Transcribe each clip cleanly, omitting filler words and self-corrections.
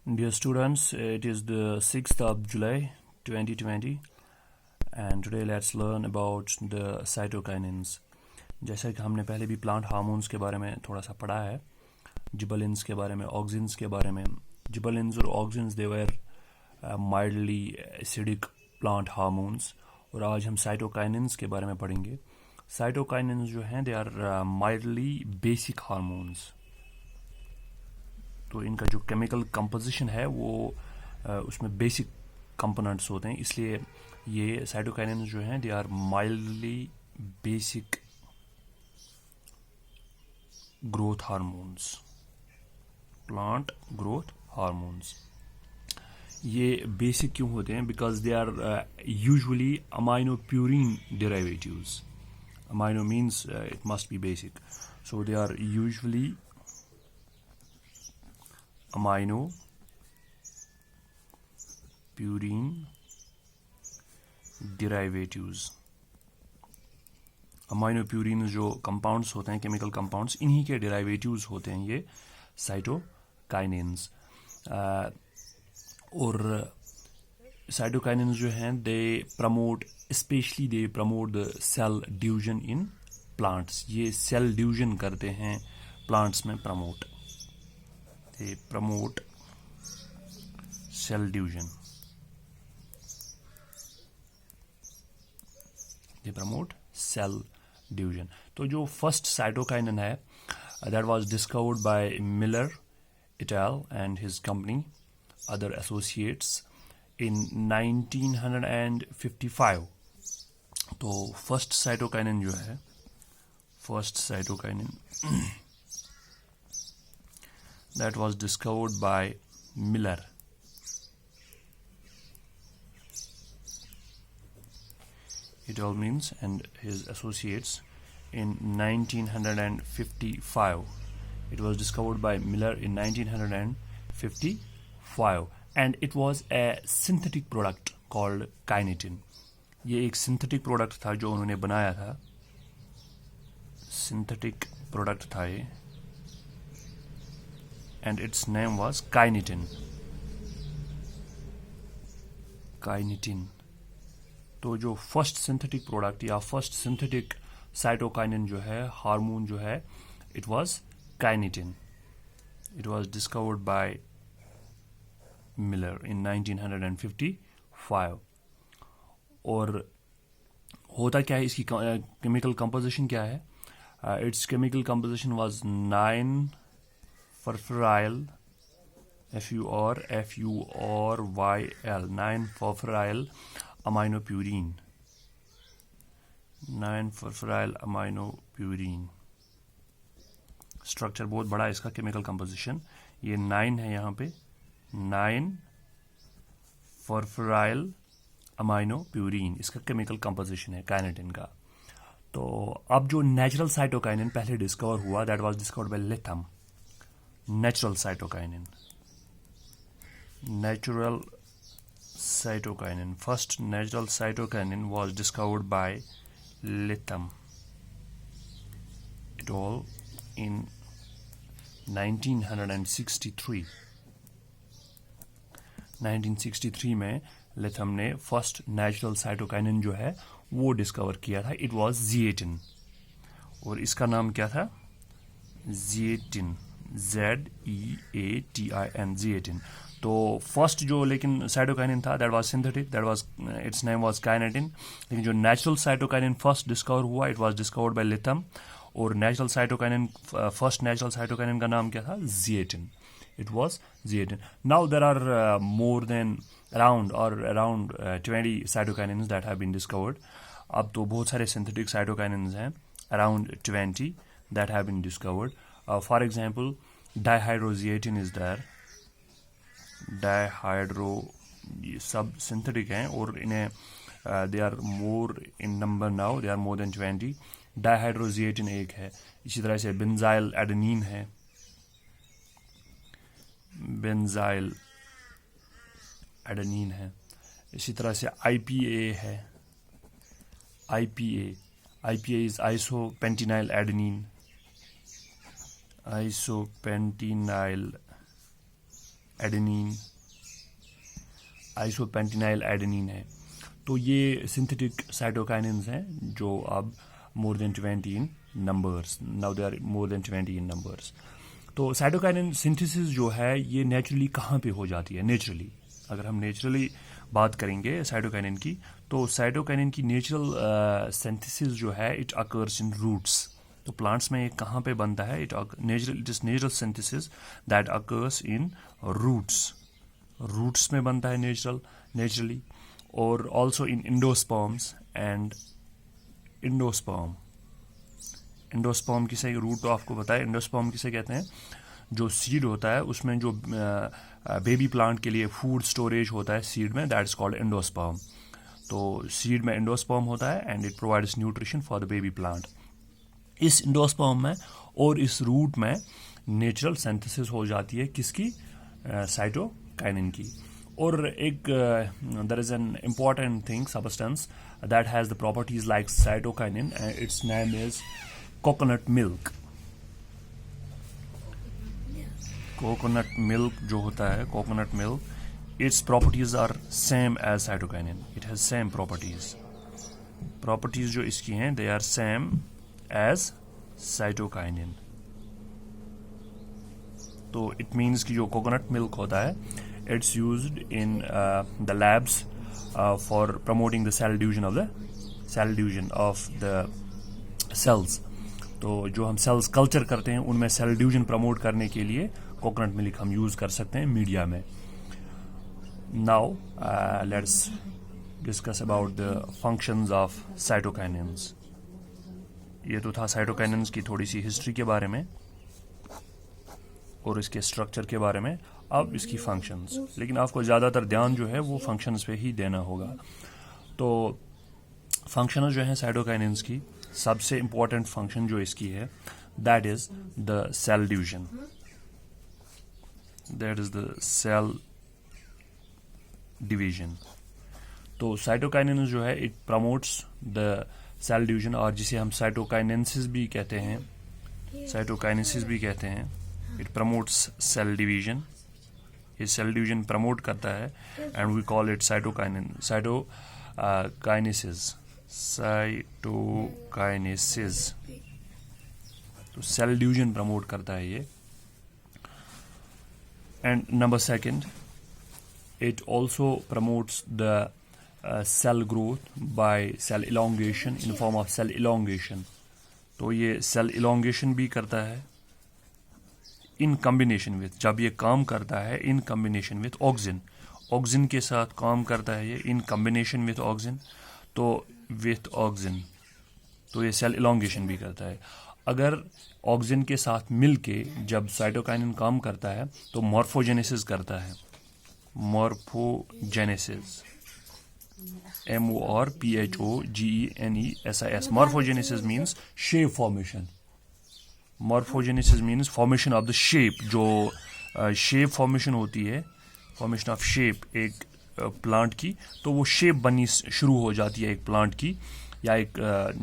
Dear students, it is the 6th of July 2020 and today let's learn about the cytokinins. जैसा कि हमने पहले भी प्लांट हार्मोन्स के बारे में थोड़ा सा पढ़ा है, जिबलिन्स के बारे में, ऑक्सिन्स के बारे में. जिबलिन्स और ऑक्सिन्स दे वर माइल्डली एसिडिक प्लांट हार्मोन्स और आज हम साइटोकाइनिन्स के बारे में पढ़ेंगे. साइटोकाइनिन्स जो हैं they are mildly basic hormones. तो इनका जो केमिकल कंपोजिशन है वो उसमें बेसिक कंपोनेंट्स होते हैं, इसलिए ये साइटोकाइनिन्स जो हैं they are mildly basic growth hormones, plant growth hormones. ये बेसिक क्यों होते हैं? Because they are usually amino purine derivatives. Amino means it must be basic, so they are usually amino purine derivatives. Amino purine जो compounds होते हैं, chemical compounds, इन्हीं के derivatives होते हैं ये साइटोकाइनिन्स. और साइटोकाइनिन्स जो हैं they promote, especially they promote the cell division in plants. ये सेल डिवीजन करते हैं प्लांट्स में, promote. They promote cell division. They promote cell division. तो जो first cytokinin है, that was discovered by Miller et al. And his company, other associates, in 1955. तो first cytokinin जो है, first cytokinin that was discovered by Miller. It all means and his associates in 1955. It was discovered by Miller in 1955 and it was a synthetic product called kinetin. ये एक synthetic product था जो उन्होंने बनाया था. Synthetic product था ये and its name was kinetin. Kinetin. तो जो फर्स्ट सिंथेटिक प्रोडक्ट या फर्स्ट सिंथेटिक साइटोकाइनिन जो है, हार्मोन जो है, it was kinetin. It was discovered by Miller in 1955. और होता क्या है, इसकी केमिकल कंपोजिशन क्या है? Its chemical composition was 9 furfuryl, F-U-R-Y-L, 9 furfuryl aminopurine. 9 furfuryl aminopurine. Structure बहुत बड़ा है इसका, केमिकल कंपोजिशन. ये 9 है यहाँ पे, 9 फर्फुराइल अमाइनोप्यूरिन इसका केमिकल कंपोजिशन है काइनेटिन का. तो अब जो नेचुरल साइटोकाइनिन पहले डिस्कवर हुआ, that was discovered by Letham. Natural cytokinin. First natural cytokinin was discovered by Lytham et al. In 1963. 1963 में Lytham ने फर्स्ट नेचुरल साइटोकाइनिन जो है वो डिस्कवर किया था. इट वाज zeatin और इसका नाम क्या था? zeatin. Z-E-A-T-I-N, zeatin. तो फर्स्ट जो लेकिन साइटोकाइनिन था, that was synthetic, that was it's name was kinetin. लेकिन जो नेचुरल साइटोकाइनिन फर्स्ट डिस्कवर हुआ, it was discovered by Latham. और natural cytokinin, first natural cytokinin का नाम क्या था? zeatin. It was zeatin. Now there are more than around 20 cytokinins that have been discovered. अब तो बहुत सारे सिंथेटिक साइटोकाइनिन्स हैं, around 20 that have been discovered. For example, dihydrozeatin is there. ये सब सिंथेटिक हैं और इन्हें they are more in number now. They are more than 20. Dihydrozeatin एक है. इसी तरह से बेंजाइल एडेनिन है, बेंजाइल एडेनिन है. इसी तरह से IPA है. IPA is isopentenyl adenine. Isopentenyl adenine, isopentenyl adenine है। तो ये सिंथेटिक साइटोकाइनिन्स हैं जो अब more than 20 in numbers, now they are more than 20 in numbers. तो साइटोकाइनिन सिंथेसिस जो है ये नेचुरली कहाँ पे हो जाती है? नेचुरली, अगर हम नेचुरली बात करेंगे साइटोकाइनिन की, तो साइटोकाइनिन की नेचुरल सिंथेसिस जो है इट अकर्स इन रूट्स। तो प्लांट्स में ये कहाँ पे बनता है? It is natural synthesis that occurs in roots. Roots में बनता है नेचुरली, और also in endosperms and endosperm. Endosperm किसे, रूट तो आपको पता है, इंडोस्पर्म किसे कहते हैं? जो सीड होता है उसमें जो बेबी प्लांट के लिए फूड स्टोरेज होता है सीड में, दैट इज कॉल्ड इंडोस्पर्म। तो सीड में इंडोस्पर्म होता है and it provides nutrition for the baby plant. इस इंडोस्पर्म में और इस रूट में नेचुरल सिंथेसिस हो जाती है किसकी? साइटोकाइनिन की। और एक there is an important thing, substance that has the properties like cytokinin, its name is coconut milk. Coconut milk जो होता है, coconut milk, its properties are same as cytokinin. It has same properties. Properties जो इसकी हैं they are same as cytokinin. तो it means कि जो coconut milk होता है it's used in the labs for promoting the cell division of the cells. तो जो हम cells कल्चर करते हैं उनमें cell division प्रमोट करने के लिए coconut milk हम यूज कर सकते हैं मीडिया में। Now let's discuss about the functions of cytokinins. ये तो था cytokinins की थोड़ी सी हिस्ट्री के बारे में और इसके स्ट्रक्चर के बारे में। अब इसकी फंक्शंस, लेकिन आपको ज़्यादातर ध्यान जो है वो फंक्शंस पे ही देना होगा। तो फंक्शन जो है साइटोकाइनिन्स की, सबसे इम्पोर्टेंट फंक्शन जो इसकी है that is the cell division. That is the cell division. तो साइटोकाइनिन जो है it promotes the cell division, और जिसे हम साइटोकाइनेसिस भी कहते हैं, इट प्रमोट्स सेल डिवीजन। ये सेल डिवीजन प्रमोट करता है and we call it cytokinesis. तो सेल डिवीजन प्रमोट करता है ये। And number second, it also promotes the cell growth by cell elongation in the form of cell elongation. तो ये cell elongation भी करता है in combination with, जब ये काम करता है in combination with ऑक्सिन के साथ काम करता है ये in combination with ऑक्सिन। तो with ऑक्सिन तो ये cell elongation भी करता है। अगर ऑक्सिन के साथ मिलके जब साइटोकाइनिन काम करता है तो मॉर्फोजेनेसिस करता है। Morphogenesis, MORPHOGENESIS. Morphogenesis means shape formation. Morphogenesis means formation of the shape. जो shape formation होती है, formation of shape एक प्लांट की, तो वो शेप बननी शुरू हो जाती है एक प्लांट की, या एक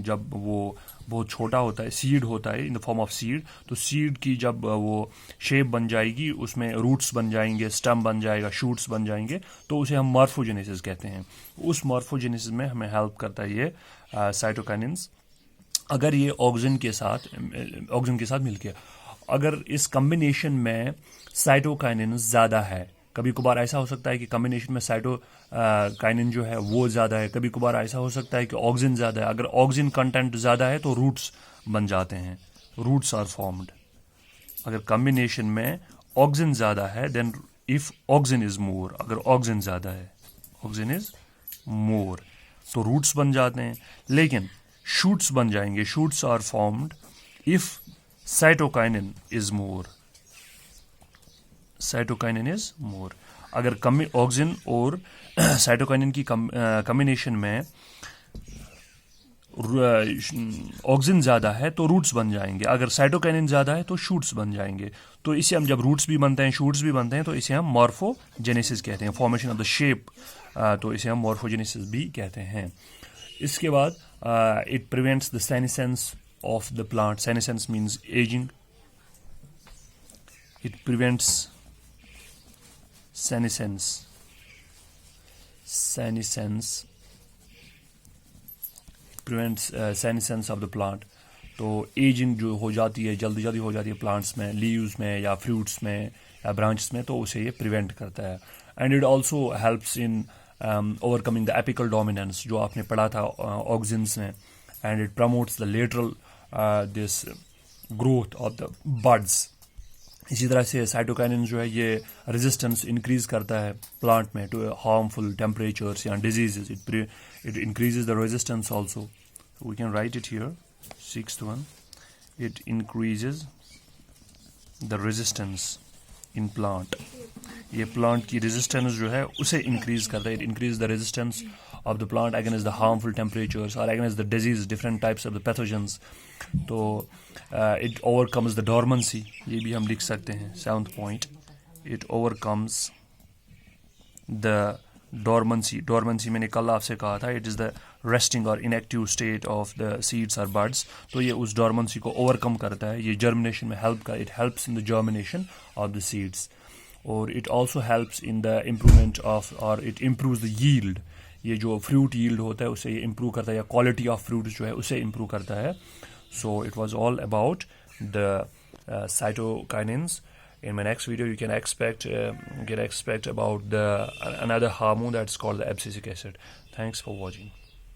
जब वो बहुत छोटा होता है, सीड होता है in the form of seed, तो सीड की जब वो शेप बन जाएगी, उसमें रूट्स बन जाएंगे, स्टेम बन जाएगा, शूट्स बन जाएंगे, तो उसे हम मॉर्फोजेनेसिस कहते हैं। उस मॉर्फोजेनेसिस में हमें हेल्प करता है ये साइटोकाइनिन्स। अगर ये ऑक्सिन के साथ मिलके, अगर इस कम्बिनेशन में साइटोकाइनिन ज़्यादा है, कभी कभार ऐसा हो सकता है कि कम्बिनेशन में साइटोकाइनिन जो है वो ज़्यादा है, कभी कभार ऐसा हो सकता है कि ऑक्सिन ज़्यादा है। अगर ऑक्सिन कंटेंट ज़्यादा है तो रूट्स बन जाते हैं, रूट्स आर फॉर्म्ड। अगर कम्बिनेशन में ऑक्सिन ज़्यादा है then if auxin is more, अगर ऑक्सिन ज़्यादा है, ऑक्सिन इज मोर, तो रूट्स बन जाते हैं। लेकिन शूट्स बन जाएंगे, shoots are formed if cytokinin is more, cytokinin is more. अगर ऑक्सिन और साइटोकाइनिन की कम्बिनेशन में ऑक्सिन ज़्यादा है तो रूट्स बन जाएंगे, अगर साइटोकाइनिन ज़्यादा है तो शूट्स बन जाएंगे। तो इसे हम, जब रूट्स भी बनते हैं, शूट्स भी बनते हैं, तो इसे हम मॉर्फोजेनेसिस कहते हैं, फॉर्मेशन ऑफ द शेप, तो इसे हम मॉर्फोजेनेसिस भी कहते हैं। इसके बाद it prevents the senescence of the plant. Senescence means ageing. It prevents senescence prevents senescence of the plant. तो एजिंग जो हो जाती है जल्दी जल्दी हो जाती है प्लांट्स में, लीव्स में या फ्रूट्स में या ब्रांचेस में, तो उसे ये प्रिवेंट करता है. And it also helps in overcoming the apical dominance जो आपने पढ़ा था ऑक्सिन्स में. And it promotes the lateral this growth of the buds. इसी तरह से साइटोकाइनिन जो है ये रेजिस्टेंस इंक्रीज करता है प्लांट में टू हार्मफुल टेम्परेचर्स या diseases. It increases the resistance also. We can write it here. 6th one, it increases the resistance in plant. ये plant की resistance जो है उसे increase करता है. It increases the resistance of the plant against the harmful temperatures or against the disease, different types of the pathogens. तो it overcomes the dormancy. ये भी हम लिख सकते हैं. 7th point, it overcomes the dormancy. Dormancy मैंने कल आपसे कहा था, it is the resting or inactive state of the seeds or buds. तो ये उस dormancy को overcome करता है. ये germination में help का, it helps in the germination of the seeds. और it also helps in the improvement of or it improves the yield. ये जो fruit yield होता है उसे ये improve करता है, या quality of fruit जो है उसे improve करता है. So it was all about the cytokinins. In my next video, you can expect about the another hormone that's called the abscisic acid. Thanks for watching.